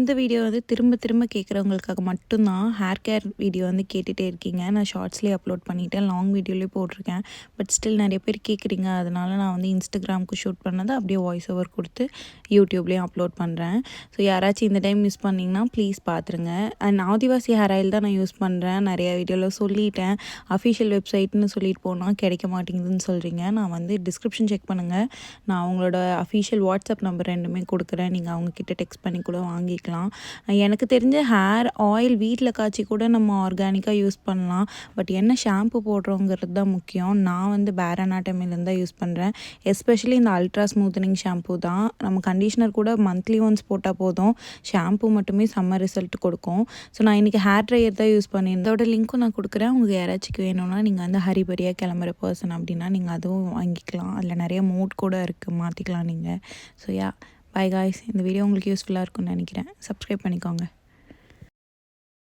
இந்த வீடியோ வந்து திரும்ப திரும்ப கேட்குறவங்களுக்காக மட்டும்தான். ஹேர் கேர் வீடியோ வந்து கேட்டுகிட்டே இருக்கீங்க. நான் ஷார்ட்ஸ்லேயே அப்லோட் பண்ணிவிட்டேன், லாங் வீடியோலேயே போட்டிருக்கேன். பட் ஸ்டில் நிறைய பேர் கேட்குறீங்க. அதனால நான் வந்து இன்ஸ்டாகிராமுக்கு ஷூட் பண்ணதை அப்படியே வாய்ஸ் ஓவர் கொடுத்து யூடியூப்லேயும் அப்லோட் பண்ணுறேன். ஸோ யாராச்சும் இந்த டைம் மிஸ் பண்ணிங்கன்னா ப்ளீஸ் பார்த்துருங்க. அண்ட் ஆதிவாசி ஹேர் ஆயில் தான் நான் யூஸ் பண்ணுறேன். நிறைய வீடியோவில் சொல்லிட்டேன். அஃபிஷியல் வெப்சைட்னு சொல்லிட்டு போனால் கிடைக்க மாட்டேங்குதுன்னு சொல்கிறீங்க. நான் வந்து டிஸ்கிரிப்ஷன் செக் பண்ணுங்கள். நான் அவங்களோட அஃபிஷியல் வாட்ஸ்அப் நம்பர் ரெண்டுமே கொடுக்குறேன். நீங்கள் அவங்கக்கிட்ட டெக்ஸ்ட் பண்ணி கூட வாங்கிக்கலாம். எனக்கு தெரிஞ்ச ஹேர் ஆயில் வீட்டில் காய்ச்சி கூட நம்ம ஆர்கானிக்காக யூஸ் பண்ணலாம். பட் என்ன ஷாம்பு போடுறோங்கிறது தான் முக்கியம். நான் வந்து பேர் அனாட்டமிலேருந்து தான் யூஸ் பண்ணுறேன். எஸ்பெஷலி இந்த அல்ட்ரா ஸ்மூத்தனிங் ஷாம்பு தான். நம்ம கண்டிஷ்னர் கூட மந்த்லி ஒன்ஸ் போட்டால் போதும். ஷாம்பு மட்டுமே செம்ம ரிசல்ட் கொடுக்கும். ஸோ நான் இன்றைக்கி ஹேர் ட்ரையர் தான் யூஸ் பண்ணியிருந்தேன். அதோட லிங்க்கும் நான் கொடுக்குறேன். உங்களுக்கு யாராச்சும் வேணும்னா நீங்கள் வந்து ஹரிபரியாக கிளம்புற பர்சன் அப்படின்னா நீங்கள் அதுவும் வாங்கிக்கலாம். அதில் நிறைய மோட் கூட இருக்குது, மாற்றிக்கலாம் நீங்கள். So yeah, by guys. இந்த வீடியோ உங்களுக்கு யூஸ்ஃபுல்லாக இருக்கும்னு நினைக்கிறேன். சப்ஸ்கிரைப் பண்ணிக்கோங்க.